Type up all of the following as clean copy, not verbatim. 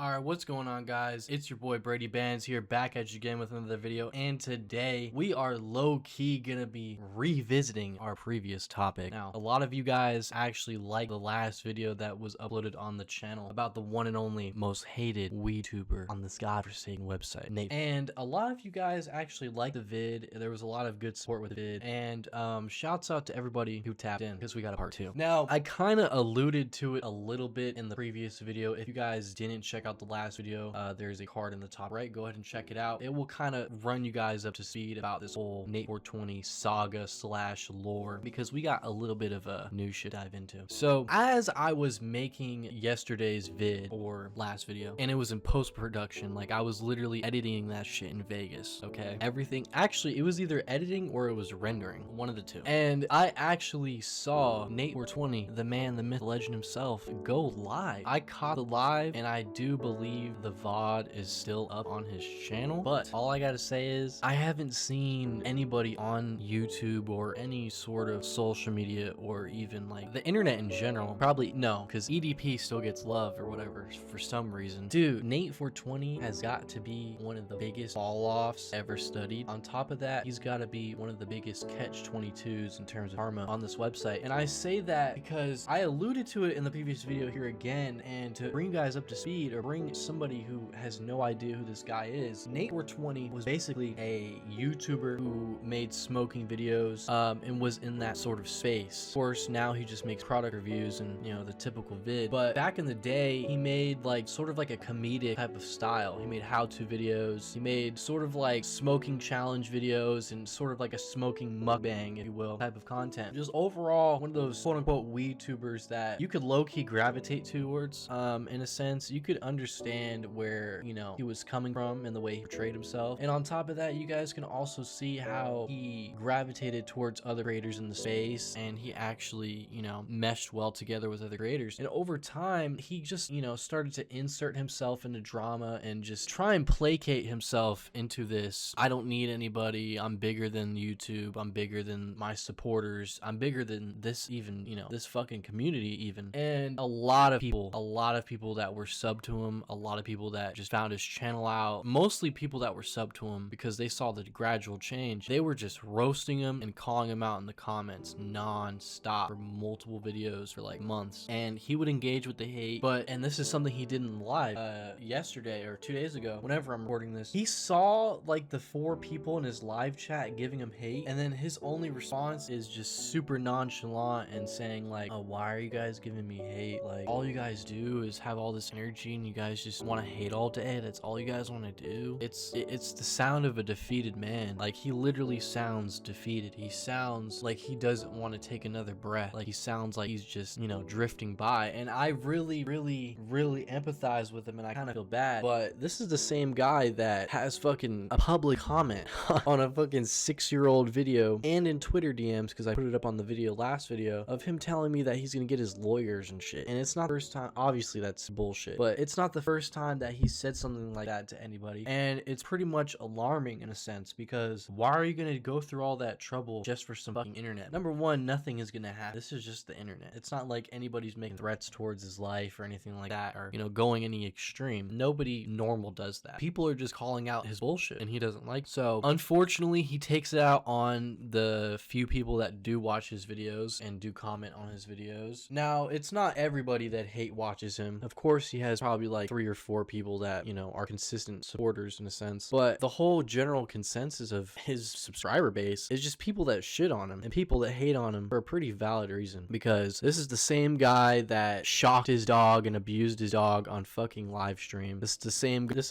Alright, what's going on, guys? It's your boy Brady Bands here, back at you again with another video, and today we are low-key gonna be revisiting our previous topic. Now, a lot of you guys actually liked the last video that was uploaded on the channel about the one and only most hated WEEDTUBER on this godforsaken website, Nate. And a lot of you guys actually liked the vid. There was a lot of good support with the vid, and shouts out to everybody who tapped in, because we got a part 2. Now, I kind of alluded to it a little bit in the previous video. If you guys didn't check out the last video, there's a card in the top right. Go ahead and check it out. It will kind of run you guys up to speed about this whole Nate420 saga slash lore, because we got a little bit of a new shit to dive into. So as I was making yesterday's vid or last video, and it was in post-production, like I was literally editing that shit in Vegas, okay? Everything, actually it was either editing or it was rendering, one of the two. And I actually saw Nate420, the man, the myth, the legend himself, go live. I caught the live, and I do believe the VOD is still up on his channel, but all I gotta say is I haven't seen anybody on YouTube or any sort of social media or even like the internet in general, probably no, because EDP still gets love or whatever for some reason. Dude, Nate420 has got to be one of the biggest fall-offs ever studied. On top of that, he's got to be one of the biggest catch-22s in terms of karma on this website. And I say that because I alluded to it in the previous video here again, and to bring you guys up to speed or bring somebody who has no idea who this guy is, Nate420 was basically a YouTuber who made smoking videos and was in that sort of space. Of course, now he just makes product reviews and, you know, the typical vid. But back in the day, he made like sort of like a comedic type of style. He made how-to videos. He made sort of like smoking challenge videos and sort of like a smoking mukbang, if you will, type of content. Just overall, one of those quote-unquote WeedTubers that you could low-key gravitate towards. In a sense, you could understand where, you know, he was coming from and the way he portrayed himself. And on top of that, you guys can also see how he gravitated towards other creators in the space, and he actually, you know, meshed well together with other creators. And over time, he just, you know, started to insert himself into drama and just try and placate himself into this, I don't need anybody, I'm bigger than YouTube, I'm bigger than my supporters, I'm bigger than this, even, you know, this fucking community even. And a lot of people that were sub to him, a lot of people that just found his channel out, mostly people that were sub to him because they saw the gradual change, they were just roasting him and calling him out in the comments non-stop for multiple videos for like months. And he would engage with the hate, and this is something he did in live yesterday or 2 days ago, whenever I'm recording this. He saw like the 4 people in his live chat giving him hate, and then his only response is just super nonchalant and saying like, oh, why are you guys giving me hate? Like, all you guys do is have all this energy and you guys just want to hate all day. That's all you guys want to do. It's the sound of a defeated man. Like, he literally sounds defeated. He sounds like he doesn't want to take another breath. Like, he sounds like he's just, you know, drifting by. And I really empathize with him, and I kind of feel bad. But this is the same guy that has fucking a public comment on a fucking 6-year-old video and in Twitter DMs, because I put it up on the last video, of him telling me that he's gonna get his lawyers and shit. And it's not the first time, obviously that's bullshit, but it's not the first time that he said something like that to anybody. And it's pretty much alarming in a sense, because why are you gonna go through all that trouble just for some fucking internet? Number one, nothing is gonna happen. This is just the internet. It's not like anybody's making threats towards his life or anything like that, or, you know, going any extreme. Nobody normal does that. People are just calling out his bullshit, and he doesn't like it. So unfortunately, he takes it out on the few people that do watch his videos and do comment on his videos. Now, it's not everybody that hate watches him. Of course, he has probably like 3 or 4 people that, you know, are consistent supporters in a sense, but the whole general consensus of his subscriber base is just people that shit on him and people that hate on him for a pretty valid reason, because this is the same guy that shocked his dog and abused his dog on fucking live stream. This is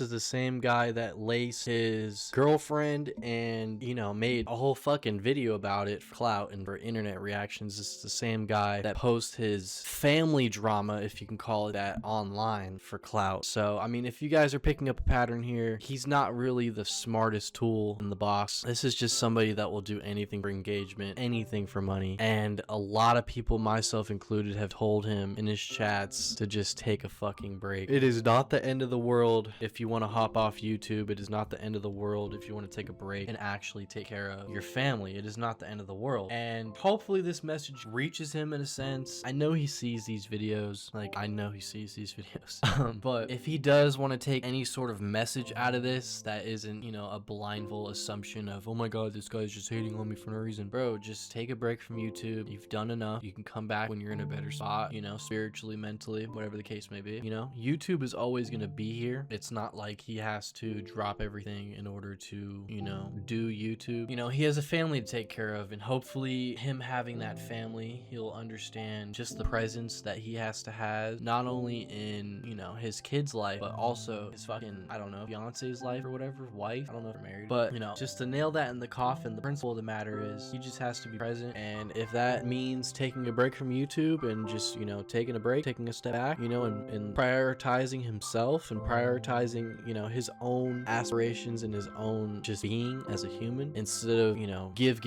the same guy that laced his girlfriend and, you know, made a whole fucking video about it for clout and for internet reactions. This is the same guy that posts his family drama, if you can call it that, online for clout. So, I mean, if you guys are picking up a pattern here, he's not really the smartest tool in the box. This is just somebody that will do anything for engagement, anything for money. And a lot of people, myself included, have told him in his chats to just take a fucking break. It is not the end of the world if you want to hop off YouTube. It is not the end of the world if you want to take a break and actually take care of your family. It is not the end of the world. And hopefully this message reaches him in a sense. I know he sees these videos. Like, I know he sees these videos. on. But if he does want to take any sort of message out of this that isn't, you know, a blindfold assumption of, oh my god, this guy's just hating on me for no reason, bro, just take a break from YouTube. You've done enough. You can come back when you're in a better spot, you know, spiritually, mentally, whatever the case may be. You know, YouTube is always going to be here. It's not like he has to drop everything in order to, you know, do YouTube. You know, he has a family to take care of, and hopefully him having that family, he'll understand just the presence that he has to have, not only in, you know, his kid's life, but also his fucking, I don't know, fiance's life or whatever, wife. I don't know if they're married, but, you know, just to nail that in the coffin, the principle of the matter is he just has to be present. And if that means taking a break from YouTube and just, you know, taking a break, taking a step back, you know, and prioritizing himself and prioritizing, you know, his own aspirations and his own just being as a human, instead of, you know, give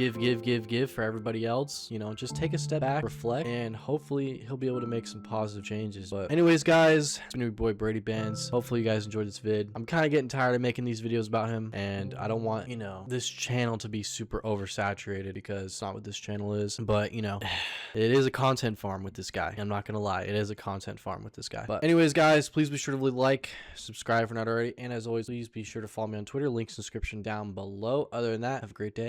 for everybody else, you know, just take a step back, reflect, and hopefully he'll be able to make some positive changes. But anyways, guys, it's been your boy Brady Bands. Hopefully you guys enjoyed this vid. I'm kind of getting tired of making these videos about him, and I don't want, you know, this channel to be super oversaturated, because it's not what this channel is. But, you know, it is a content farm with this guy. I'm not gonna lie, it is a content farm with this guy. But anyways, guys, please be sure to like, subscribe if you're not already, and as always, please be sure to follow me on Twitter. Links in the description down below. Other than that, have a great day.